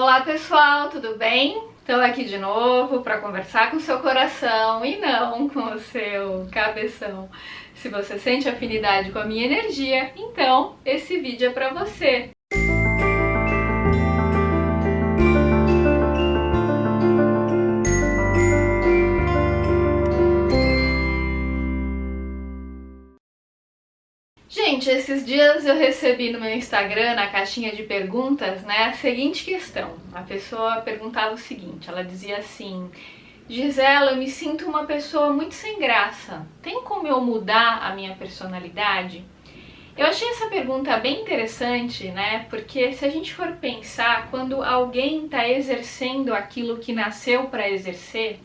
Olá pessoal, tudo bem? Estou aqui de novo para conversar com o seu coração e não com o seu cabeção. Se você sente afinidade com a minha energia, então esse vídeo é para você. Gente, esses dias eu recebi no meu Instagram, na caixinha de perguntas, a seguinte questão. A pessoa perguntava o seguinte, ela dizia assim: Gisela, eu me sinto uma pessoa muito sem graça. Tem como eu mudar a minha personalidade? Eu achei essa pergunta bem interessante, porque se a gente for pensar, quando alguém está exercendo aquilo que nasceu para exercer,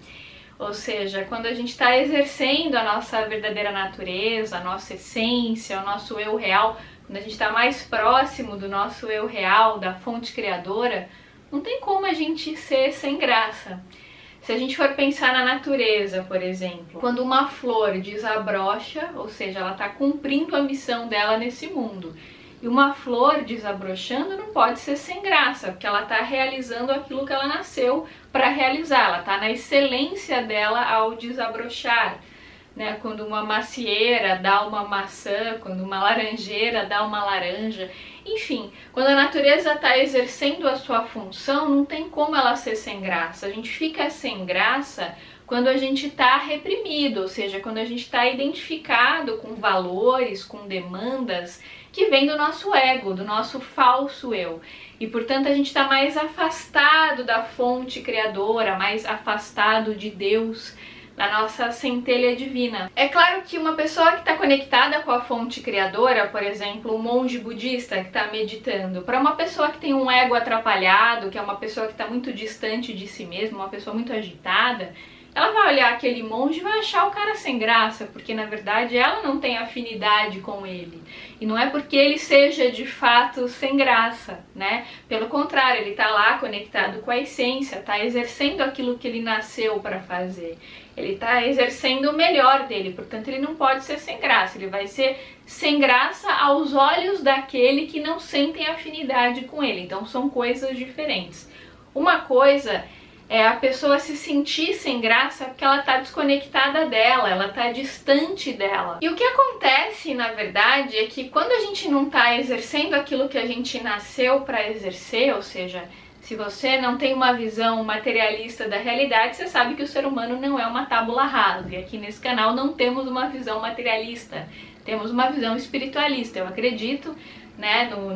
ou seja, quando a gente está exercendo a nossa verdadeira natureza, a nossa essência, o nosso eu real, quando a gente está mais próximo do nosso eu real, da fonte criadora, não tem como a gente ser sem graça. Se a gente for pensar na natureza, por exemplo, quando uma flor desabrocha, ou seja, ela está cumprindo a missão dela nesse mundo, e uma flor desabrochando não pode ser sem graça, porque ela está realizando aquilo que ela nasceu para realizar, ela está na excelência dela ao desabrochar. Quando uma macieira dá uma maçã, quando uma laranjeira dá uma laranja, enfim, quando a natureza está exercendo a sua função, não tem como ela ser sem graça. A gente fica sem graça quando a gente está reprimido, ou seja, quando a gente está identificado com valores, com demandas que vêm do nosso ego, do nosso falso eu. E, portanto, a gente está mais afastado da fonte criadora, mais afastado de Deus, da nossa centelha divina. É claro que uma pessoa que está conectada com a fonte criadora, por exemplo, um monge budista que está meditando, para uma pessoa que tem um ego atrapalhado, que é uma pessoa que está muito distante de si mesma, uma pessoa muito agitada, ela vai olhar aquele monge e vai achar o cara sem graça, porque na verdade ela não tem afinidade com ele. E não é porque ele seja de fato sem graça, Pelo contrário, ele está lá conectado com a essência, está exercendo aquilo que ele nasceu para fazer. Ele está exercendo o melhor dele, portanto ele não pode ser sem graça, ele vai ser sem graça aos olhos daquele que não sentem afinidade com ele. Então são coisas diferentes. Uma coisa é a pessoa se sentir sem graça porque ela está desconectada dela, ela está distante dela. E o que acontece, na verdade, é que quando a gente não está exercendo aquilo que a gente nasceu para exercer, ou seja, se você não tem uma visão materialista da realidade, você sabe que o ser humano não é uma tábula rasa. E aqui nesse canal não temos uma visão materialista, temos uma visão espiritualista. Eu acredito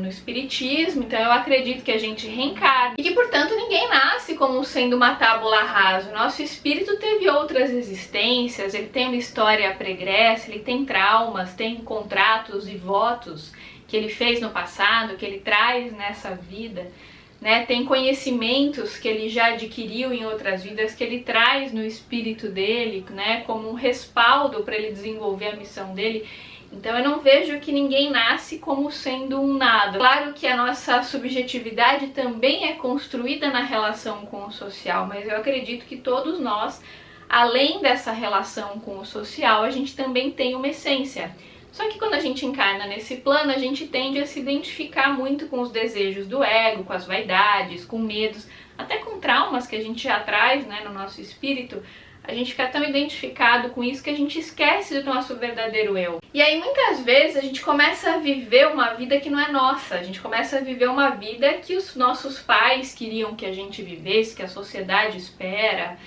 no espiritismo, então eu acredito que a gente reencarna e que, portanto, ninguém nasce como sendo uma tábula rasa. O nosso espírito teve outras existências, ele tem uma história pregressa, ele tem traumas, tem contratos e votos que ele fez no passado, que ele traz nessa vida, tem conhecimentos que ele já adquiriu em outras vidas, que ele traz no espírito dele, como um respaldo para ele desenvolver a missão dele. Então eu não vejo que ninguém nasce como sendo um nada. Claro que a nossa subjetividade também é construída na relação com o social, mas eu acredito que todos nós, além dessa relação com o social, a gente também tem uma essência. Só que quando a gente encarna nesse plano, a gente tende a se identificar muito com os desejos do ego, com as vaidades, com medos, até com traumas que a gente já traz no nosso espírito. A gente fica tão identificado com isso que a gente esquece do nosso verdadeiro eu. E aí muitas vezes a gente começa a viver uma vida que não é nossa. A gente começa a viver uma vida que os nossos pais queriam que a gente vivesse, que a sociedade espera,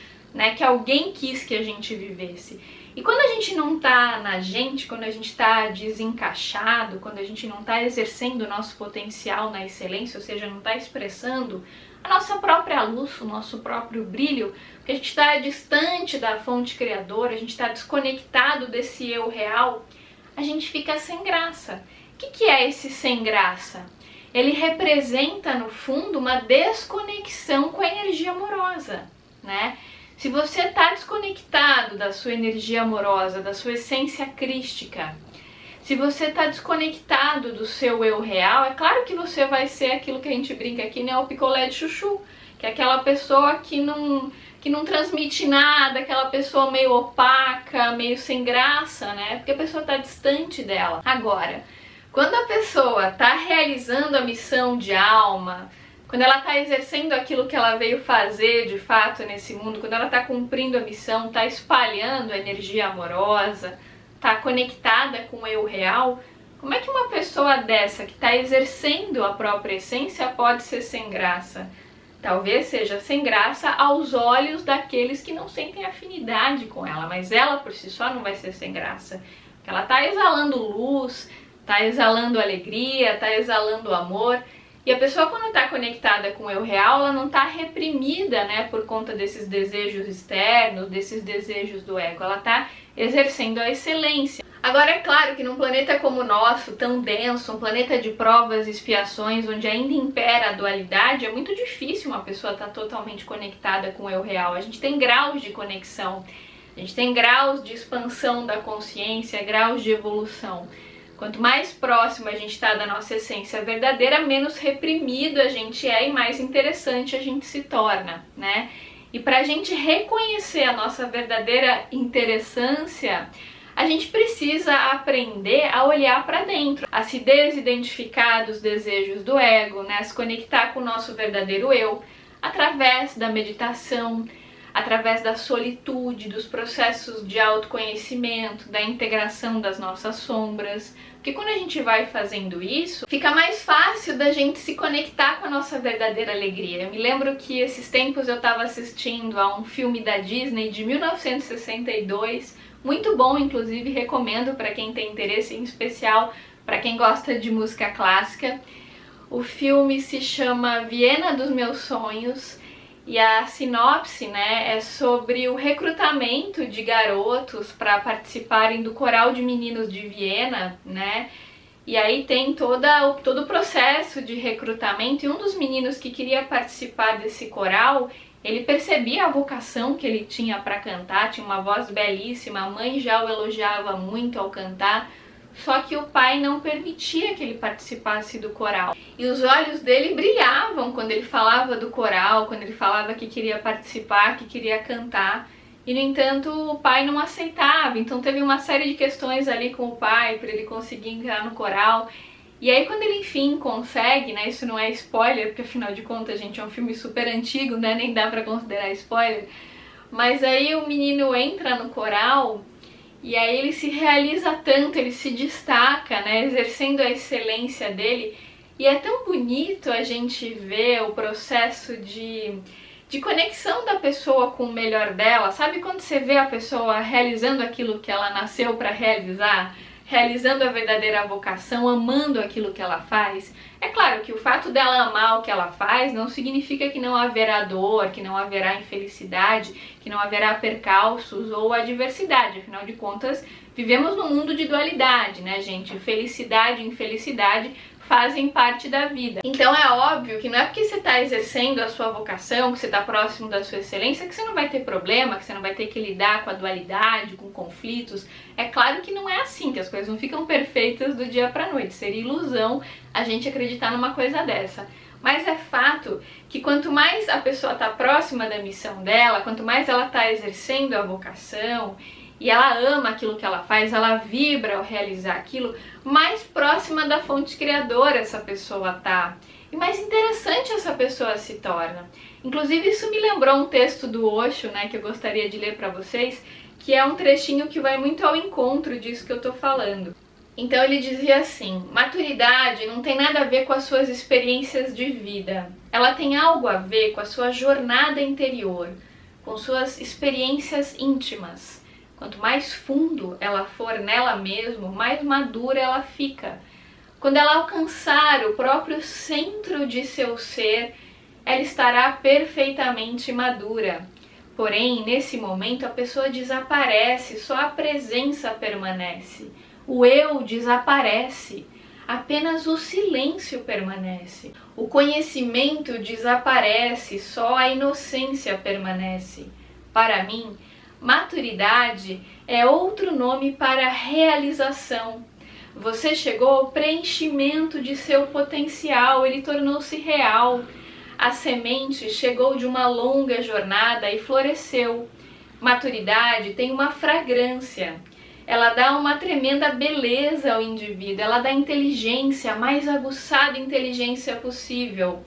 que alguém quis que a gente vivesse. E quando a gente não tá na gente, quando a gente está desencaixado, quando a gente não está exercendo o nosso potencial na excelência, ou seja, não está expressando a nossa própria luz, o nosso próprio brilho, porque a gente está distante da fonte criadora, a gente está desconectado desse eu real, a gente fica sem graça. O que é esse sem graça? Ele representa, no fundo, uma desconexão com a energia amorosa, Se você está desconectado da sua energia amorosa, da sua essência crística, se você está desconectado do seu eu real, é claro que você vai ser aquilo que a gente brinca aqui, o picolé de chuchu, que é aquela pessoa que não transmite nada, aquela pessoa meio opaca, meio sem graça, porque a pessoa está distante dela. Agora, quando a pessoa está realizando a missão de alma, quando ela está exercendo aquilo que ela veio fazer de fato nesse mundo, quando ela está cumprindo a missão, está espalhando a energia amorosa, está conectada com o eu real, como é que uma pessoa dessa que está exercendo a própria essência pode ser sem graça? Talvez seja sem graça aos olhos daqueles que não sentem afinidade com ela, mas ela por si só não vai ser sem graça. Porque ela está exalando luz, está exalando alegria, está exalando amor. E a pessoa, quando está conectada com o eu real, ela não está reprimida, né, por conta desses desejos externos, desses desejos do ego. Ela está exercendo a excelência. Agora, é claro que num planeta como o nosso, tão denso, um planeta de provas e expiações, onde ainda impera a dualidade, é muito difícil uma pessoa estar totalmente conectada com o eu real. A gente tem graus de conexão, a gente tem graus de expansão da consciência, graus de evolução. Quanto mais próximo a gente está da nossa essência verdadeira, menos reprimido a gente é e mais interessante a gente se torna, né? E para a gente reconhecer a nossa verdadeira interessância, a gente precisa aprender a olhar para dentro, a se desidentificar dos desejos do ego, né? A se conectar com o nosso verdadeiro eu, através da meditação, através da solitude, dos processos de autoconhecimento, da integração das nossas sombras. Porque quando a gente vai fazendo isso, fica mais fácil da gente se conectar com a nossa verdadeira alegria. Eu me lembro que esses tempos eu estava assistindo a um filme da Disney de 1962, muito bom, inclusive recomendo para quem tem interesse, em especial para quem gosta de música clássica. O filme se chama Viena dos Meus Sonhos e a sinopse, né, é sobre o recrutamento de garotos para participarem do coral de meninos de Viena, né? E aí tem todo o processo de recrutamento, e um dos meninos que queria participar desse coral, ele percebia a vocação que ele tinha para cantar, tinha uma voz belíssima, a mãe já o elogiava muito ao cantar, só que o pai não permitia que ele participasse do coral. E os olhos dele brilhavam quando ele falava do coral, quando ele falava que queria participar, que queria cantar. E, no entanto, o pai não aceitava. Então teve uma série de questões ali com o pai para ele conseguir entrar no coral. E aí quando ele, enfim, consegue, né, isso não é spoiler, porque afinal de contas, gente, é um filme super antigo, né, nem dá pra considerar spoiler. Mas aí o menino entra no coral e aí ele se realiza tanto, ele se destaca, né, exercendo a excelência dele. E é tão bonito a gente ver o processo de conexão da pessoa com o melhor dela. Sabe quando você vê a pessoa realizando aquilo que ela nasceu para realizar? Realizando a verdadeira vocação, amando aquilo que ela faz. É claro que o fato dela amar o que ela faz não significa que não haverá dor, que não haverá infelicidade, que não haverá percalços ou adversidade. Afinal de contas, vivemos num mundo de dualidade, né, gente? Felicidade e infelicidade fazem parte da vida. Então é óbvio que não é porque você está exercendo a sua vocação, que você está próximo da sua excelência, que você não vai ter problema, que você não vai ter que lidar com a dualidade, com conflitos. É claro que não é assim, que as coisas não ficam perfeitas do dia para a noite. Seria ilusão a gente acreditar numa coisa dessa. Mas é fato que quanto mais a pessoa está próxima da missão dela, quanto mais ela está exercendo a vocação, e ela ama aquilo que ela faz, ela vibra ao realizar aquilo, mais próxima da fonte criadora essa pessoa tá. E mais interessante essa pessoa se torna. Inclusive isso me lembrou um texto do Osho, né, que eu gostaria de ler para vocês, que é um trechinho que vai muito ao encontro disso que eu tô falando. Então ele dizia assim: maturidade não tem nada a ver com as suas experiências de vida. Ela tem algo a ver com a sua jornada interior, com suas experiências íntimas. Quanto mais fundo ela for nela mesma, mais madura ela fica. Quando ela alcançar o próprio centro de seu ser, ela estará perfeitamente madura. Porém, nesse momento, a pessoa desaparece, só a presença permanece. O eu desaparece, apenas o silêncio permanece. O conhecimento desaparece, só a inocência permanece. Para mim, maturidade é outro nome para realização. Você chegou ao preenchimento de seu potencial, ele tornou-se real. A semente chegou de uma longa jornada e floresceu. Maturidade tem uma fragrância. Ela dá uma tremenda beleza ao indivíduo, ela dá inteligência, a mais aguçada inteligência possível.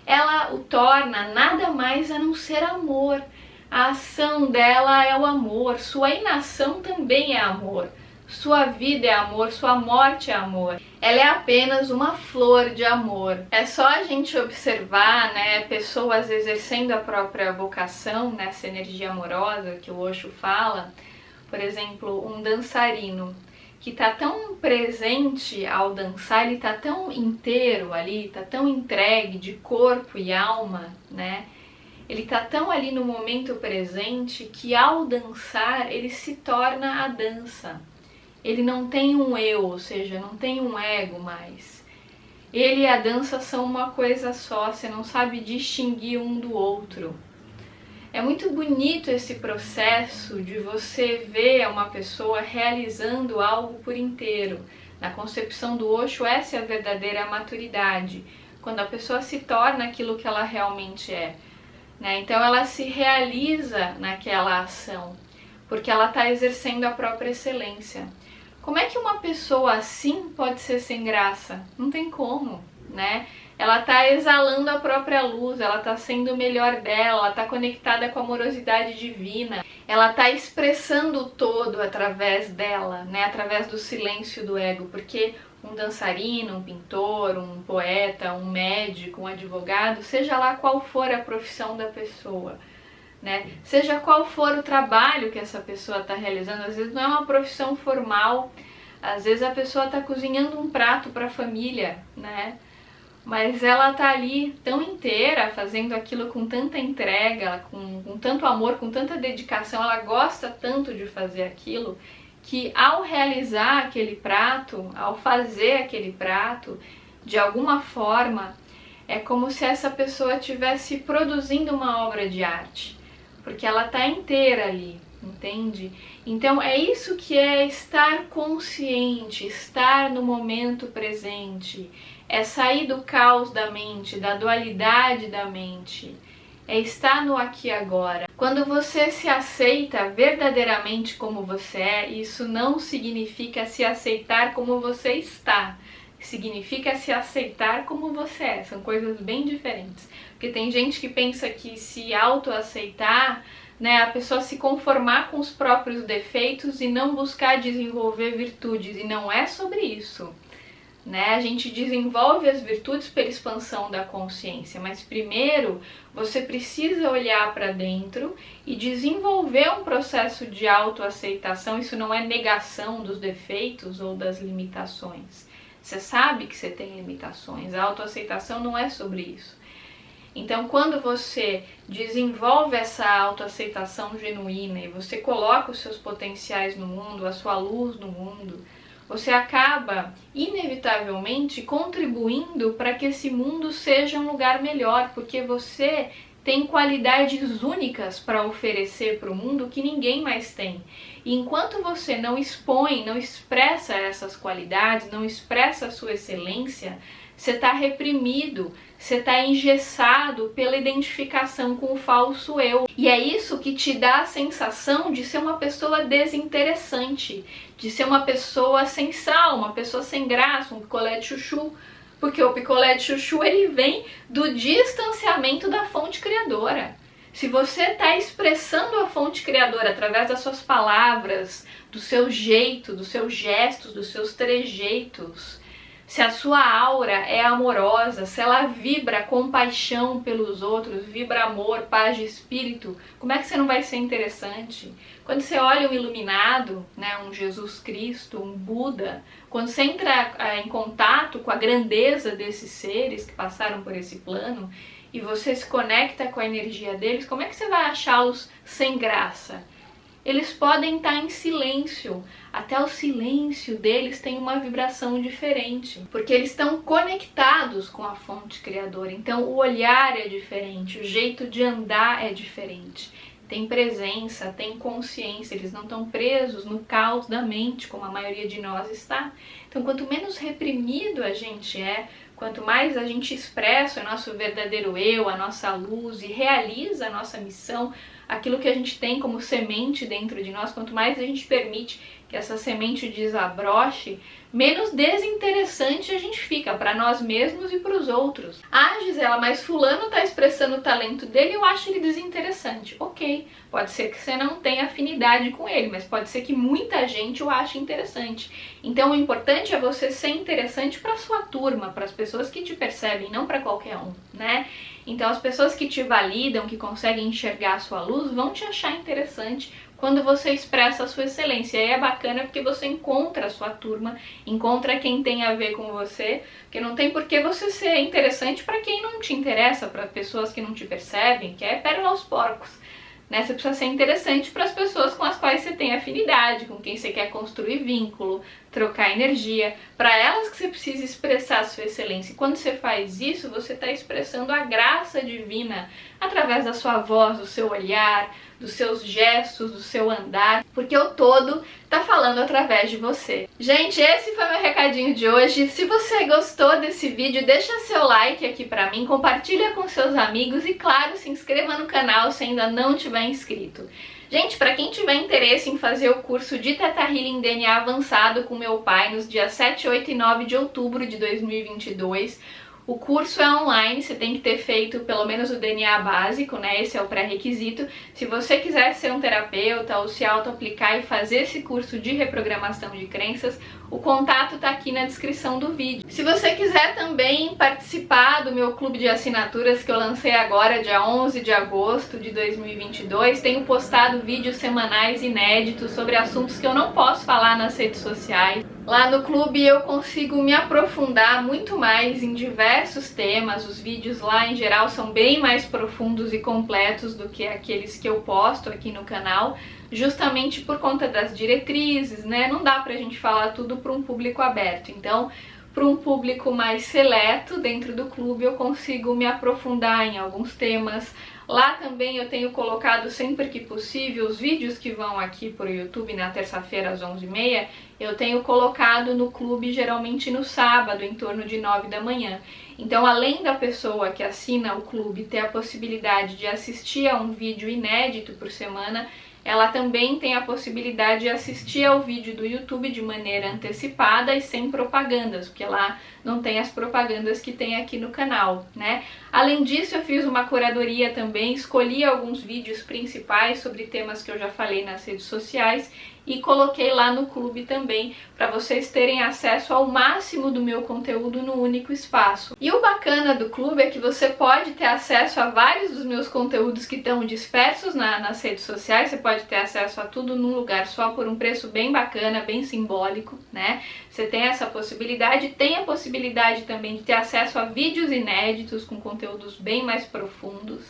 ela o torna nada mais a não ser amor. A ação dela é o amor, sua inação também é amor. Sua vida é amor, sua morte é amor. Ela é apenas uma flor de amor. É só a gente observar, né, pessoas exercendo a própria vocação nessa energia amorosa que o Osho fala. Por exemplo, um dançarino que está tão presente ao dançar, ele está tão inteiro ali, está tão entregue de corpo e alma, né? Ele está tão ali no momento presente que ao dançar ele se torna a dança. Ele não tem um eu, ou seja, não tem um ego mais. Ele e a dança são uma coisa só, você não sabe distinguir um do outro. É muito bonito esse processo de você ver uma pessoa realizando algo por inteiro. Na concepção do Osho, essa é a verdadeira maturidade, quando a pessoa se torna aquilo que ela realmente é. Né? Então ela se realiza naquela ação, porque ela está exercendo a própria excelência. Como é que uma pessoa assim pode ser sem graça? Não tem como, né? Ela está exalando a própria luz, ela está sendo o melhor dela, ela está conectada com a amorosidade divina, ela está expressando o todo através dela, né? Através do silêncio do ego, porque um dançarino, um pintor, um poeta, um médico, um advogado, seja lá qual for a profissão da pessoa, né? Seja qual for o trabalho que essa pessoa está realizando, às vezes não é uma profissão formal, às vezes a pessoa está cozinhando um prato para a família, né? Mas ela está ali tão inteira, fazendo aquilo com tanta entrega, com tanto amor, com tanta dedicação, ela gosta tanto de fazer aquilo, que ao realizar aquele prato, ao fazer aquele prato, de alguma forma, é como se essa pessoa estivesse produzindo uma obra de arte, porque ela está inteira ali, entende? Então é isso que é estar consciente, estar no momento presente, é sair do caos da mente, da dualidade da mente, é estar no aqui e agora. Quando você se aceita verdadeiramente como você é, isso não significa se aceitar como você está, significa se aceitar como você é, são coisas bem diferentes. Porque tem gente que pensa que se autoaceitar, né, a pessoa se conformar com os próprios defeitos e não buscar desenvolver virtudes, e não é sobre isso. Né? A gente desenvolve as virtudes pela expansão da consciência, mas primeiro você precisa olhar para dentro e desenvolver um processo de autoaceitação. Isso não é negação dos defeitos ou das limitações. Você sabe que você tem limitações, a autoaceitação não é sobre isso. Então, quando você desenvolve essa autoaceitação genuína e você coloca os seus potenciais no mundo, a sua luz no mundo, você acaba, inevitavelmente, contribuindo para que esse mundo seja um lugar melhor, porque você tem qualidades únicas para oferecer para o mundo que ninguém mais tem. E enquanto você não expõe, não expressa essas qualidades, não expressa a sua excelência, você está reprimido, você está engessado pela identificação com o falso eu. E é isso que te dá a sensação de ser uma pessoa desinteressante, de ser uma pessoa sem sal, uma pessoa sem graça, um picolé de chuchu. Porque o picolé de chuchu ele vem do distanciamento da fonte criadora. Se você está expressando a fonte criadora através das suas palavras, do seu jeito, dos seus gestos, dos seus trejeitos, se a sua aura é amorosa, se ela vibra compaixão pelos outros, vibra amor, paz de espírito, como é que você não vai ser interessante? Quando você olha um iluminado, né, um Jesus Cristo, um Buda, quando você entra em contato com a grandeza desses seres que passaram por esse plano e você se conecta com a energia deles, como é que você vai achá-los sem graça? Eles podem estar em silêncio, até o silêncio deles tem uma vibração diferente, porque eles estão conectados com a fonte criadora, então o olhar é diferente, o jeito de andar é diferente, tem presença, tem consciência, eles não estão presos no caos da mente, como a maioria de nós está. Então quanto menos reprimido a gente é, quanto mais a gente expressa o nosso verdadeiro eu, a nossa luz e realiza a nossa missão, aquilo que a gente tem como semente dentro de nós, quanto mais a gente permite que essa semente desabroche, menos desinteressante a gente fica para nós mesmos e para os outros. Ah, Gisela, mas fulano tá expressando o talento dele, eu acho ele desinteressante. Ok, pode ser que você não tenha afinidade com ele, mas pode ser que muita gente o ache interessante. Então o importante é você ser interessante para sua turma, para as pessoas que te percebem, não para qualquer um, né? Então as pessoas que te validam, que conseguem enxergar a sua luz, vão te achar interessante quando você expressa a sua excelência. E aí é bacana porque você encontra a sua turma, encontra quem tem a ver com você, porque não tem por que você ser interessante para quem não te interessa, para pessoas que não te percebem, que é pérola aos porcos. Né? Você precisa ser interessante para as pessoas com as quais você tem afinidade, com quem você quer construir vínculo, trocar energia, para elas que você precisa expressar a sua excelência. E quando você faz isso, você está expressando a graça divina através da sua voz, do seu olhar, dos seus gestos, do seu andar, porque o todo tá falando através de você. Gente, esse foi meu recadinho de hoje. Se você gostou desse vídeo, deixa seu like aqui pra mim, compartilha com seus amigos e, claro, se inscreva no canal se ainda não tiver inscrito. Gente, para quem tiver interesse em fazer o curso de Theta Healing DNA avançado com meu pai nos dias 7, 8 e 9 de outubro de 2022, o curso é online, você tem que ter feito pelo menos o DNA básico, né? Esse é o pré-requisito. Se você quiser ser um terapeuta ou se auto-aplicar e fazer esse curso de reprogramação de crenças, o contato tá aqui na descrição do vídeo. Se você quiser também participar do meu clube de assinaturas que eu lancei agora, dia 11 de agosto de 2022, tenho postado vídeos semanais inéditos sobre assuntos que eu não posso falar nas redes sociais. Lá no clube eu consigo me aprofundar muito mais em diversos temas. Os vídeos lá em geral são bem mais profundos e completos do que aqueles que eu posto aqui no canal, justamente por conta das diretrizes, né? Não dá pra gente falar tudo para um público aberto. Então, para um público mais seleto dentro do clube, eu consigo me aprofundar em alguns temas. Lá também eu tenho colocado sempre que possível os vídeos que vão aqui para o YouTube na terça-feira às 11h30, eu tenho colocado no clube geralmente no sábado, em torno de 9 da manhã. Então, além da pessoa que assina o clube ter a possibilidade de assistir a um vídeo inédito por semana, ela também tem a possibilidade de assistir ao vídeo do YouTube de maneira antecipada e sem propagandas, porque lá não tem as propagandas que tem aqui no canal, né? Além disso, eu fiz uma curadoria também, escolhi alguns vídeos principais sobre temas que eu já falei nas redes sociais e coloquei lá no clube também, para vocês terem acesso ao máximo do meu conteúdo no único espaço. E o bacana do clube é que você pode ter acesso a vários dos meus conteúdos que estão dispersos nas redes sociais, você pode ter acesso a tudo num lugar só por um preço bem bacana, bem simbólico, né? Você tem essa possibilidade, tem a possibilidade também de ter acesso a vídeos inéditos com conteúdos bem mais profundos,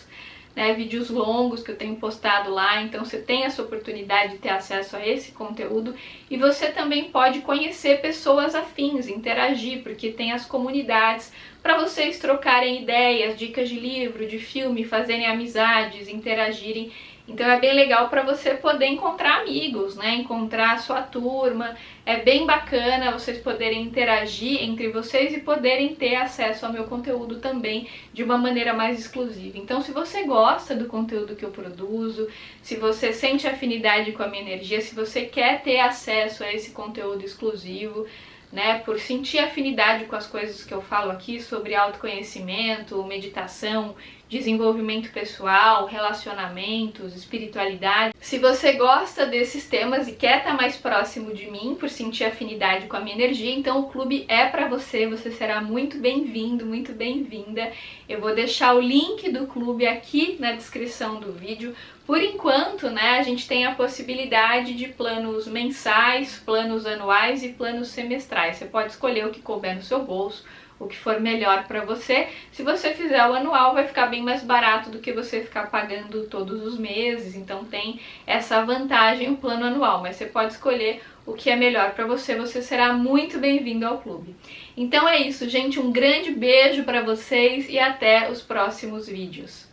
né, vídeos longos que eu tenho postado lá, então você tem essa oportunidade de ter acesso a esse conteúdo e você também pode conhecer pessoas afins, interagir, porque tem as comunidades para vocês trocarem ideias, dicas de livro, de filme, fazerem amizades, interagirem. Então é bem legal para você poder encontrar amigos, né? Encontrar a sua turma. É bem bacana vocês poderem interagir entre vocês e poderem ter acesso ao meu conteúdo também de uma maneira mais exclusiva. Então, se você gosta do conteúdo que eu produzo, se você sente afinidade com a minha energia, se você quer ter acesso a esse conteúdo exclusivo, né, por sentir afinidade com as coisas que eu falo aqui sobre autoconhecimento, meditação, desenvolvimento pessoal, relacionamentos, espiritualidade. Se você gosta desses temas e quer estar mais próximo de mim, por sentir afinidade com a minha energia, então o clube é para você, você será muito bem-vindo, muito bem-vinda. Eu vou deixar o link do clube aqui na descrição do vídeo. Por enquanto, né, a gente tem a possibilidade de planos mensais, planos anuais e planos semestrais. Você pode escolher o que couber no seu bolso, o que for melhor para você. Se você fizer o anual, vai ficar bem mais barato do que você ficar pagando todos os meses, então tem essa vantagem o plano anual, mas você pode escolher o que é melhor para você, você será muito bem-vindo ao clube. Então é isso, gente, um grande beijo para vocês e até os próximos vídeos.